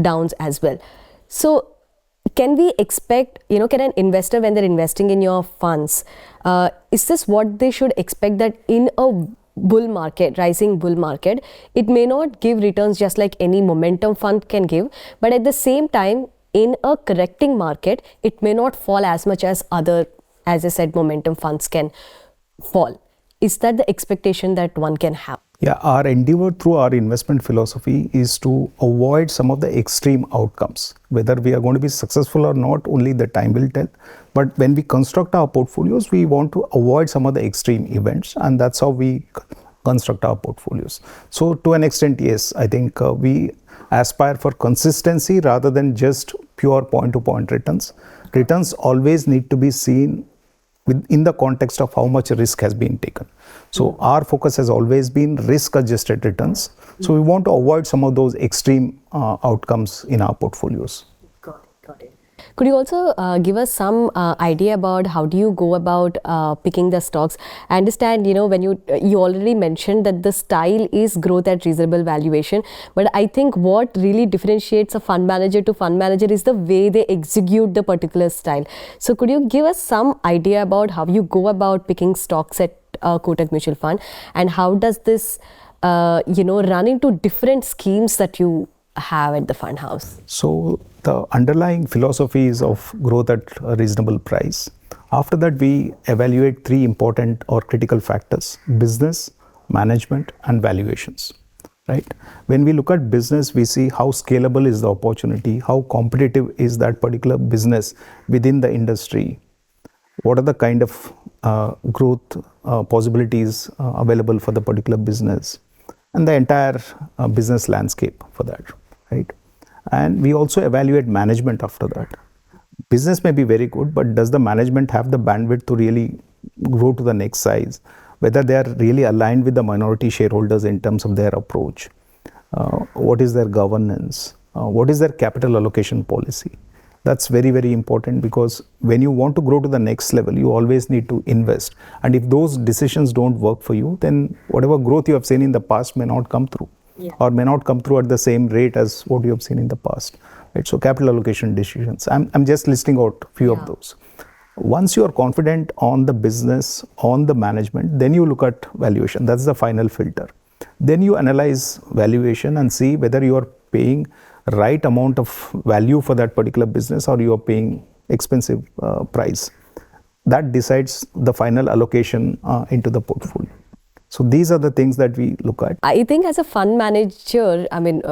downs as well. So can we expect, can an investor, when they're investing in your funds, is this what they should expect, that in a bull market, rising bull market, it may not give returns just like any momentum fund can give, but at the same time, in a correcting market, it may not fall as much as other, as I said, momentum funds can fall. Is that the expectation that one can have? Yeah, our endeavor through our investment philosophy is to avoid some of the extreme outcomes. Whether we are going to be successful or not, only the time will tell. But when we construct our portfolios, we want to avoid some of the extreme events, and that's how we construct our portfolios. So to an extent, yes, I think we aspire for consistency rather than just pure point-to-point returns. Returns always need to be seen in the context of how much risk has been taken. So our focus has always been risk-adjusted returns. So we want to avoid some of those extreme outcomes in our portfolios. Got it. Could you also give us some idea about how do you go about picking the stocks? I understand, when you already mentioned that the style is growth at reasonable valuation, but I think what really differentiates a fund manager to fund manager is the way they execute the particular style. So could you give us some idea about how you go about picking stocks at Kotak Mutual Fund, and how does this, run into different schemes that you have at the fund house? So the underlying philosophies of growth at a reasonable price After that, we evaluate three important or critical factors: business, management, and valuations. Right? When we look at business, we see how scalable is the opportunity, how competitive is that particular business within the industry, what are the kind of growth possibilities available for the particular business, and the entire business landscape for that, right? And we also evaluate management after that. Business may be very good, but does the management have the bandwidth to really grow to the next size? Whether they are really aligned with the minority shareholders in terms of their approach, what is their governance, what is their capital allocation policy. That's very, very important, because when you want to grow to the next level, you always need to invest. And if those decisions don't work for you, then whatever growth you have seen in the past may not come through, or may not come through at the same rate as what you have seen in the past. Right? So capital allocation decisions, I'm just listing out a few of those. Once you are confident on the business, on the management, then you look at valuation. That's the final filter. Then you analyze valuation and see whether you are paying right amount of value for that particular business, or you are paying expensive price. That decides the final allocation into the portfolio. So these are the things that we look at. I think as a fund manager, I mean,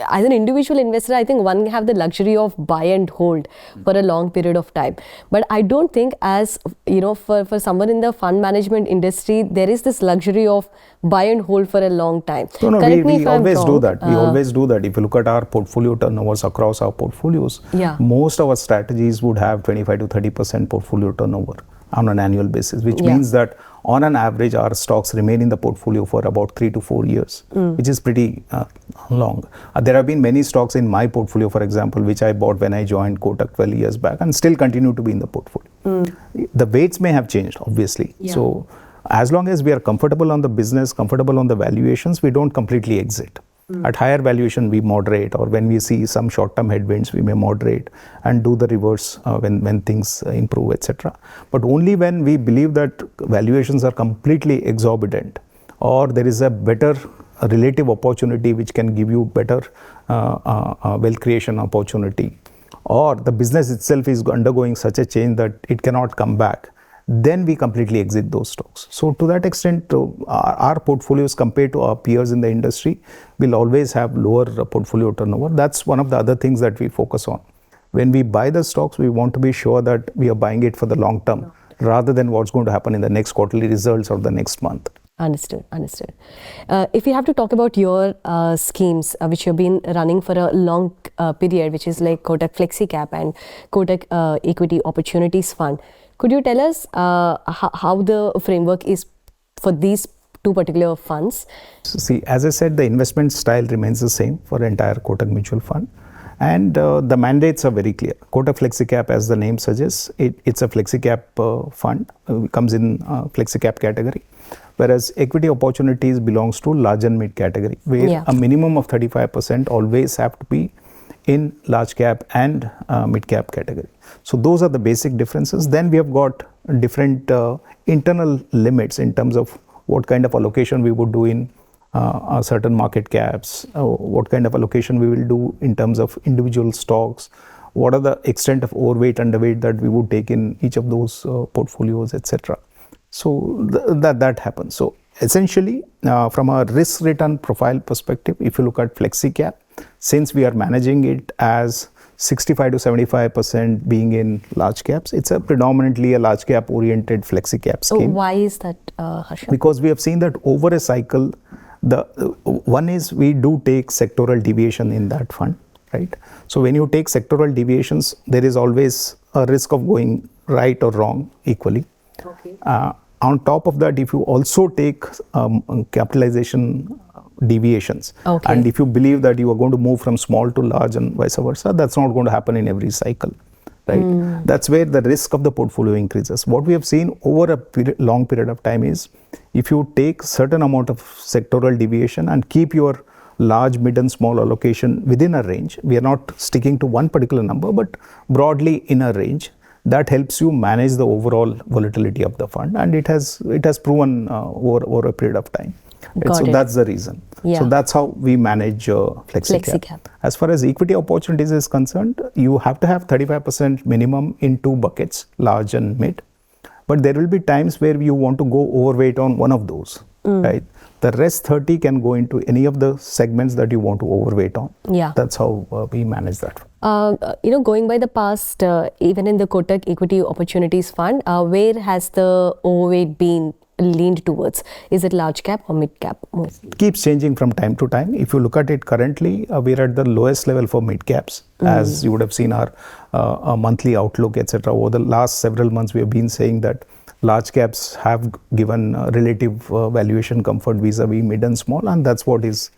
as an individual investor, I think one have the luxury of buy and hold for a long period of time. But I don't think, as you know, for someone in the fund management industry, there is this luxury of buy and hold for a long time. No, we always do that. We always do that. If you look at our portfolio turnovers across our portfolios, most of our strategies would have 25 to 30% portfolio turnover on an annual basis, which means that on an average, our stocks remain in the portfolio for about 3 to 4 years, which is pretty long. There have been many stocks in my portfolio, for example, which I bought when I joined Kotak 12 years back, and still continue to be in the portfolio. The weights may have changed, obviously. So as long as we are comfortable on the business, comfortable on the valuations, we don't completely exit. At higher valuation, we moderate, or when we see some short-term headwinds, we may moderate and do the reverse when things improve, etc. But only when we believe that valuations are completely exorbitant, or there is a better relative opportunity which can give you better wealth creation opportunity, or the business itself is undergoing such a change that it cannot come back, then we completely exit those stocks. So to that extent, our portfolios compared to our peers in the industry will always have lower portfolio turnover. That's one of the other things that we focus on. When we buy the stocks, we want to be sure that we are buying it for the long term, rather than what's going to happen in the next quarterly results or the next month. Understood. If you have to talk about your schemes which you've been running for a long period, which is like Kotak Flexi Cap and Kotak Equity Opportunities Fund, could you tell us how the framework is for these two particular funds? So see, as I said, the investment style remains the same for the entire Kotak Mutual Fund. And the mandates are very clear. Kotak Flexi Cap, as the name suggests, it's a Flexi Cap fund, comes in Flexi Cap category. Whereas Equity Opportunities belongs to large and mid category, where a minimum of 35% always have to be in large cap and mid cap category. So those are the basic differences. Then we have got different internal limits in terms of what kind of allocation we would do in certain market caps, what kind of allocation we will do in terms of individual stocks, what are the extent of overweight, underweight that we would take in each of those portfolios, etc. So that happens. So essentially, from a risk return profile perspective, if you look at Flexi Cap, since we are managing it as 65 to 75% being in large caps, it's a predominantly a large cap oriented Flexi Cap scheme. So why is that, Harsha? Because we have seen that over a cycle, the one is we do take sectoral deviation in that fund, right? So when you take sectoral deviations, there is always a risk of going right or wrong equally. Okay. On top of that, if you also take capitalization deviations, and if you believe that you are going to move from small to large and vice versa, that's not going to happen in every cycle, right? That's where the risk of the portfolio increases. What we have seen over a long period of time is, if you take certain amount of sectoral deviation and keep your large, mid and small allocation within a range, we are not sticking to one particular number, but broadly in a range, that helps you manage the overall volatility of the fund, and it has proven over a period of time. Right? So that's the reason. So that's how we manage Flexi Cap. As far as Equity Opportunities is concerned, you have to have 35% minimum in two buckets, large and mid. But there will be times where you want to go overweight on one of those, right? The rest 30 can go into any of the segments that you want to overweight on. Yeah. That's how we manage that. Going by the past, even in the Kotak Equity Opportunities Fund, where has the overweight been leaned towards? Is it large cap or mid cap mostly? It keeps changing from time to time. If you look at it currently, we're at the lowest level for mid caps, as you would have seen our monthly outlook, etc. Over the last several months, we have been saying that large caps have given relative valuation comfort vis-a-vis mid and small, and that's what is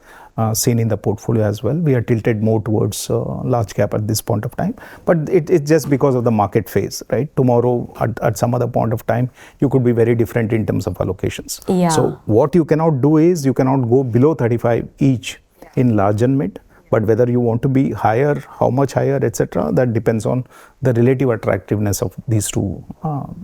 seen in the portfolio as well. We are tilted more towards large cap at this point of time, but it's just because of the market phase, right? Tomorrow, at some other point of time, you could be very different in terms of allocations. Yeah. So what you cannot do is you cannot go below 35 each in large and mid. But whether you want to be higher, how much higher, etc., that depends on the relative attractiveness of these two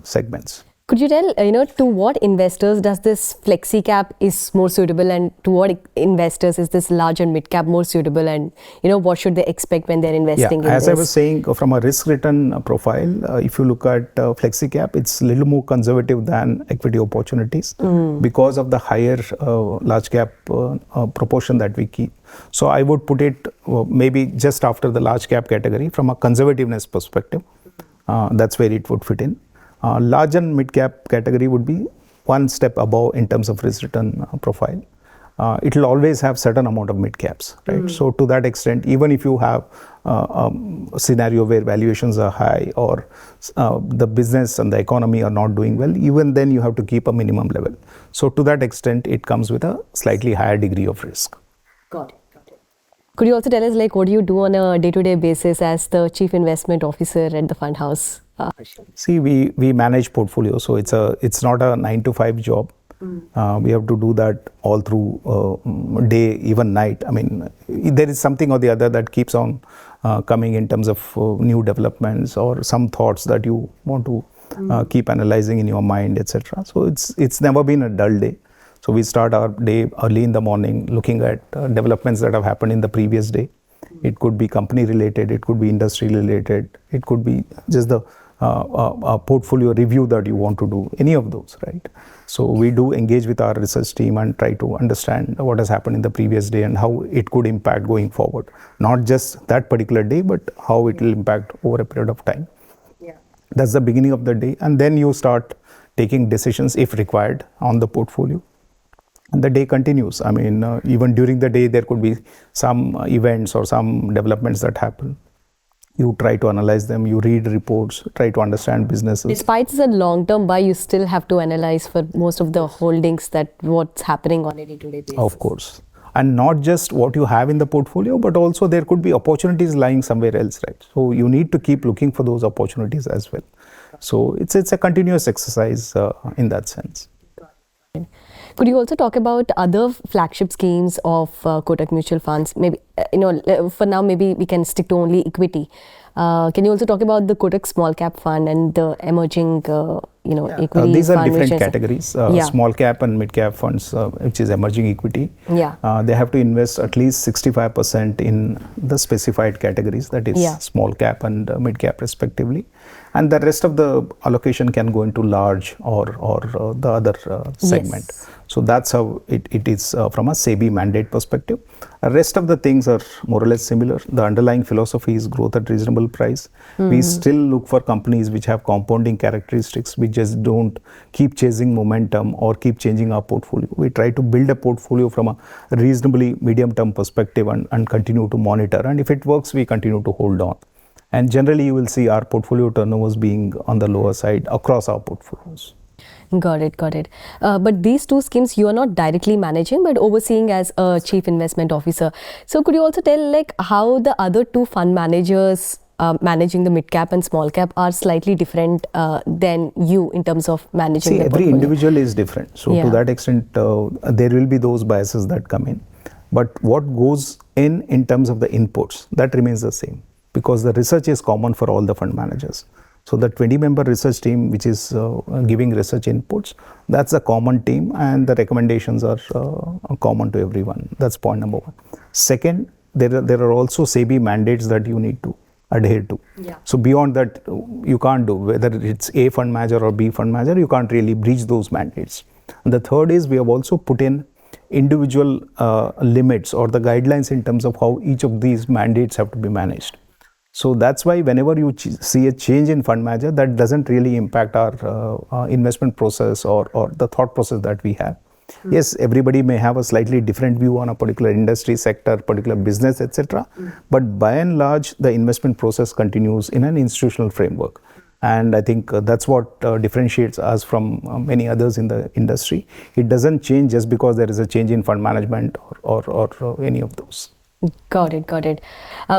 segments. Could you tell, to what investors does this flexi cap is more suitable, and to what investors is this large and mid cap more suitable, and what should they expect when they're investing in as this? I was saying, from a risk return profile, if you look at flexi cap, it's a little more conservative than equity opportunities because of the higher large cap proportion that we keep. So I would put it maybe just after the large cap category from a conservativeness perspective. That's where it would fit in. Large and mid cap category would be one step above in terms of risk return profile. It will always have certain amount of mid caps, right? So to that extent, even if you have a scenario where valuations are high or the business and the economy are not doing well, even then you have to keep a minimum level. So to that extent, it comes with a slightly higher degree of risk. Got it. Could you also tell us, what do you do on a day-to-day basis as the Chief Investment Officer at the fund house? See, we manage portfolio, so it's not a 9 to 5 job. We have to do that all through day, even night. I mean, there is something or the other that keeps on coming in terms of new developments or some thoughts that you want to keep analyzing in your mind, etc. So it's never been a dull day. So we start our day early in the morning looking at developments that have happened in the previous day. It could be company related, it could be industry related, it could be just the portfolio review that you want to do, any of those, right? So we do engage with our research team and try to understand what has happened in the previous day and how it could impact going forward. Not just that particular day, but how it will impact over a period of time. Yeah. That's the beginning of the day. And then you start taking decisions if required on the portfolio. And the day continues. I mean, even during the day, there could be some events or some developments that happen. You try to analyze them, you read reports, try to understand businesses. Despite it's a long-term buy, you still have to analyze for most of the holdings that what's happening on a day-to-day basis. Of course. And not just what you have in the portfolio, but also there could be opportunities lying somewhere else, right? So you need to keep looking for those opportunities as well. So it's a continuous exercise in that sense. Could you also talk about other flagship schemes of Kotak Mutual Funds? Maybe, for now, maybe we can stick to only equity. Can you also talk about the Kotak Small Cap Fund and the emerging, equity these are fund? different categories. Small cap and mid cap funds, which is emerging equity. Yeah. They have to invest at least 65% in the specified categories, that is small cap and mid cap respectively. And the rest of the allocation can go into large or the other segment. Yes. So that's how it is from a SEBI mandate perspective. The rest of the things are more or less similar. The underlying philosophy is growth at reasonable price. We still look for companies which have compounding characteristics. We just don't keep chasing momentum or keep changing our portfolio. We try to build a portfolio from a reasonably medium-term perspective and continue to monitor. And if it works, we continue to hold on. And generally, you will see our portfolio turnovers being on the lower side across our portfolios. Got it. But these two schemes you are not directly managing, but overseeing as a chief investment officer. So could you also tell how the other two fund managers managing the mid cap and small cap are slightly different than you in terms of managing the portfolio? Every individual is different. So to that extent, there will be those biases that come in. But what goes in terms of the inputs, that remains the same, because the research is common for all the fund managers. So the 20-member research team, which is giving research inputs, that's a common team, and the recommendations are common to everyone. That's point number one. Second, there are also SEBI mandates that you need to adhere to. Yeah. So beyond that, you can't do, whether it's A fund manager or B fund manager, you can't really breach those mandates. And the third is we have also put in individual limits or the guidelines in terms of how each of these mandates have to be managed. So that's why whenever you see a change in fund manager, that doesn't really impact our investment process or the thought process that we have. Yes, everybody may have a slightly different view on a particular industry sector, particular business, etc. But by and large, the investment process continues in an institutional framework. And I think that's what differentiates us from many others in the industry. It doesn't change just because there is a change in fund management or any of those. Got it, got it.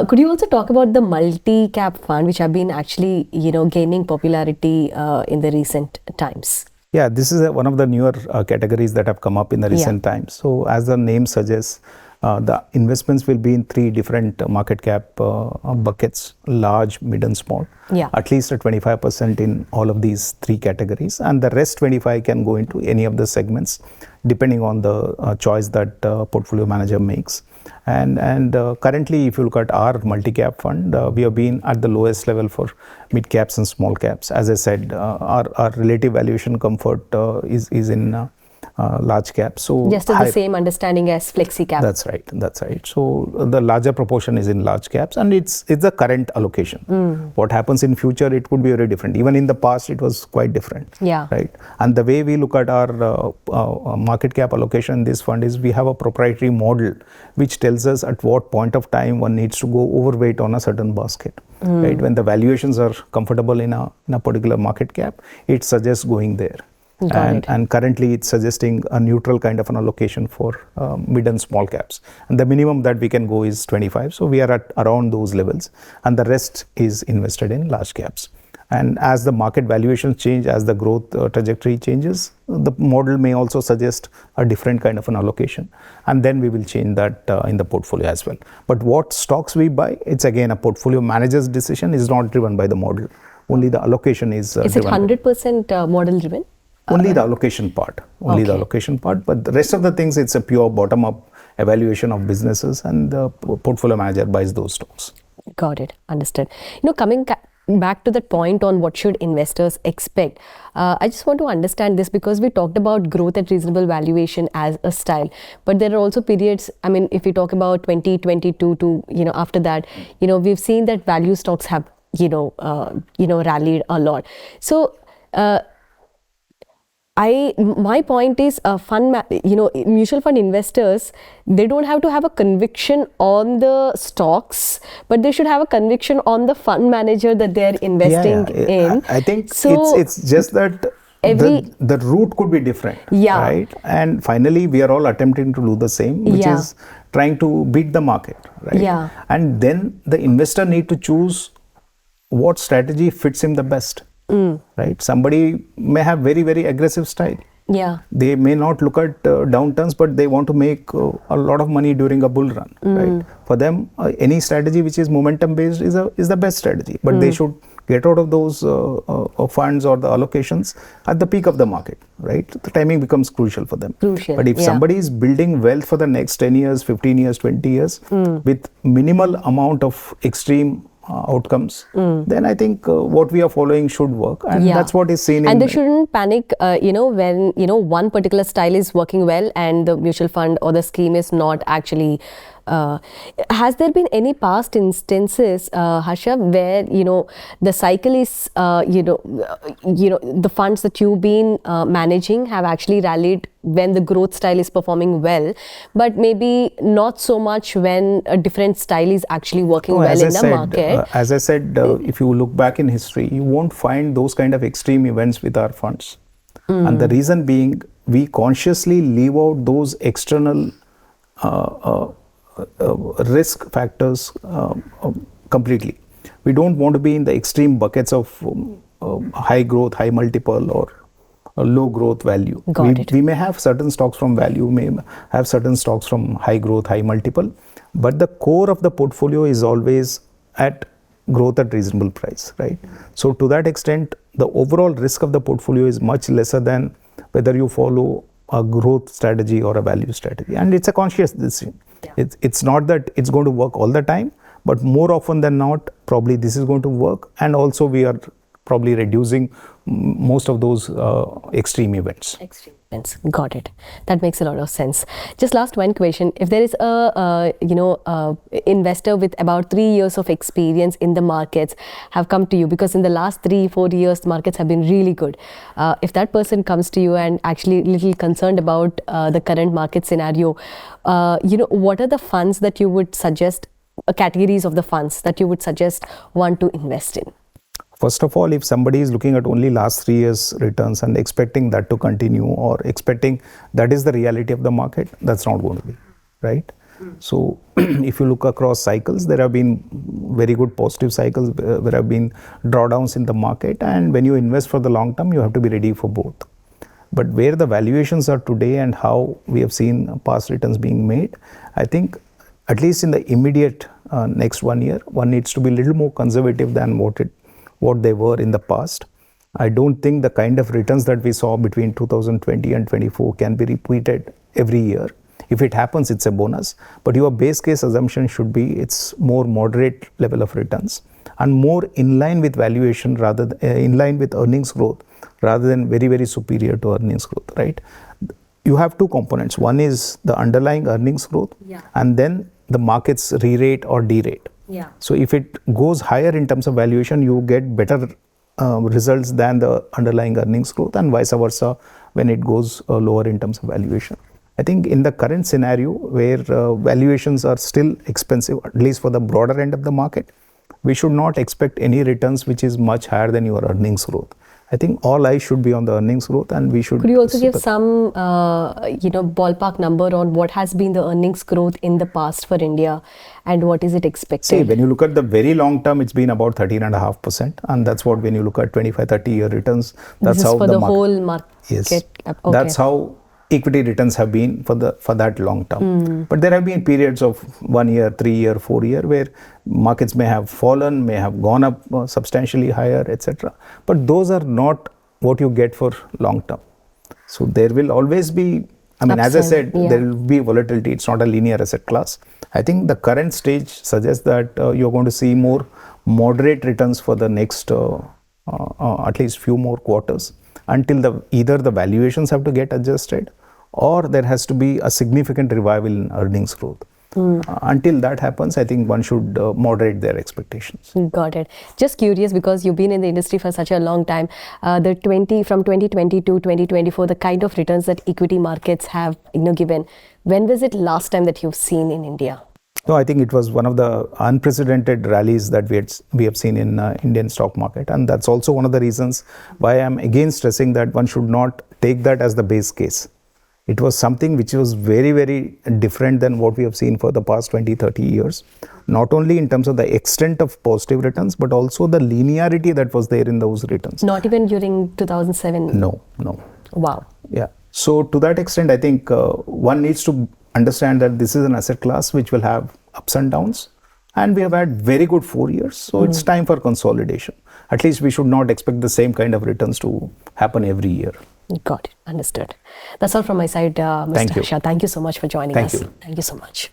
Could you also talk about the multi-cap fund, which have been actually, gaining popularity in the recent times? Yeah, this is one of the newer categories that have come up in the recent times. So as the name suggests, the investments will be in three different market cap buckets: large, mid and small. Yeah. At least a 25% in all of these three categories, and the rest 25 can go into any of the segments depending on the choice that portfolio manager makes. And currently, if you look at our multi-cap fund, we have been at the lowest level for mid caps and small caps. As I said, our relative valuation comfort is in large caps. So just as the same understanding as Flexi cap. That's right. That's right. So the larger proportion is in large caps, and it's the current allocation. What happens in future, it could be very different. Even in the past, it was quite different. Yeah. Right. And the way we look at our market cap allocation in this fund is we have a proprietary model which tells us at what point of time one needs to go overweight on a certain basket. Right. When the valuations are comfortable in a particular market cap, it suggests going there. And currently it's suggesting a neutral kind of an allocation for mid and small caps. And the minimum that we can go is 25. So we are at around those levels. And the rest is invested in large caps. And as the market valuations change, as the growth trajectory changes, the model may also suggest a different kind of an allocation. And then we will change that in the portfolio as well. But what stocks we buy, it's again a portfolio manager's decision, is not driven by the model. Only the allocation is it 100% model driven? Only the allocation part, the allocation part, but the rest of the things, it's a pure bottom-up evaluation of businesses, and the portfolio manager buys those stocks. Got it, understood. Coming back to that point on what should investors expect, I just want to understand this because we talked about growth at reasonable valuation as a style, but there are also periods, if we talk about 2022 to, after that, we've seen that value stocks have, rallied a lot. So, my point is, mutual fund investors, they don't have to have a conviction on the stocks, but they should have a conviction on the fund manager that they're investing in. I think so it's just that the route could be different, right? And finally, we are all attempting to do the same, which is trying to beat the market, right? Yeah. And then the investor need to choose what strategy fits him the best. Right? Somebody may have very, very aggressive style. Yeah. They may not look at downturns, but they want to make a lot of money during a bull run. Right? For them, any strategy which is momentum based is the best strategy. But they should get out of those funds or the allocations at the peak of the market. Right? The timing becomes crucial for them. But if somebody is building wealth for the next 10 years, 15 years, 20 years with minimal amount of extreme outcomes, then I think what we are following should work, and that's what is seen. And they shouldn't panic, when one particular style is working well and the mutual fund or the scheme is not actually. Has there been any past instances, Harsha, where the cycle is the funds that you've been managing have actually rallied when the growth style is performing well, but maybe not so much when a different style is actually working well in the market? As I said, if you look back in history, you won't find those kind of extreme events with our funds. And the reason being, we consciously leave out those external risk factors completely. We don't want to be in the extreme buckets of high growth, high multiple, or low growth value. We may have certain stocks from value, may have certain stocks from high growth, high multiple, but the core of the portfolio is always at growth at reasonable price, right? So to that extent, the overall risk of the portfolio is much lesser than whether you follow a growth strategy or a value strategy, and it's a conscious decision. It's not that it's going to work all the time, But more often than not, probably this is going to work, and also we are probably reducing most of those extreme events. Extreme events. Got it. That makes a lot of sense. Just last one question. If there is a investor with about 3 years of experience in the markets have come to you, because in the last 3-4 years markets have been really good. If that person comes to you and actually little concerned about the current market scenario, what are the funds that you would suggest, categories of the funds that you would suggest one to invest in? First of all, if somebody is looking at only last 3 years returns and expecting that to continue, or expecting that is the reality of the market, that's not going to be, right? So if you look across cycles, there have been very good positive cycles, there have been drawdowns in the market, and when you invest for the long term, you have to be ready for both. But where the valuations are today and how we have seen past returns being made, I think at least in the immediate next 1 year, one needs to be a little more conservative than what they were in the past. I don't think the kind of returns that we saw between 2020 and 24 can be repeated every year. If it happens, it's a bonus. But your base case assumption should be it's more moderate level of returns and more in line with valuation rather than in line with earnings growth rather than very, very superior to earnings growth, right? You have two components. One is the underlying earnings growth, and then the markets re-rate or derate. So if it goes higher in terms of valuation, you get better results than the underlying earnings growth, and vice versa when it goes lower in terms of valuation. I think in the current scenario where valuations are still expensive, at least for the broader end of the market, we should not expect any returns which is much higher than your earnings growth. I think all eyes should be on the earnings growth, and we should. Could you also give some, ballpark number on what has been the earnings growth in the past for India, and what is it expected? See, when you look at the very long term, it's been about 13.5%, and that's what when you look at 25-30-year returns, that's this is how for the whole market. Yes, Okay. that's how equity returns have been for that long term. But there have been periods of 1 year, 3 year, 4 year where markets may have fallen, may have gone up substantially higher, etc. But those are not what you get for long term. So there will always be, as I said, there will be volatility. It's not a linear asset class. I think the current stage suggests that you're going to see more moderate returns for the next at least few more quarters until either the valuations have to get adjusted or there has to be a significant revival in earnings growth. Until that happens, I think one should moderate their expectations. Got it. Just curious, because you've been in the industry for such a long time, from 2020 to 2024, the kind of returns that equity markets have given, when was it last time that you've seen in India? No, I think it was one of the unprecedented rallies that we have seen in Indian stock market, and that's also one of the reasons why I'm again stressing that one should not take that as the base case. It was something which was very, very different than what we have seen for the past 20-30 years, not only in terms of the extent of positive returns, but also the linearity that was there in those returns. Not even during 2007? No. Wow. Yeah. So to that extent, I think one needs to understand that this is an asset class which will have ups and downs, and we have had very good 4 years. So it's time for consolidation. At least we should not expect the same kind of returns to happen every year. Got it. Understood. That's all from my side, Mr. Harsha. Thank you so much for joining us. Thank you. Thank you so much.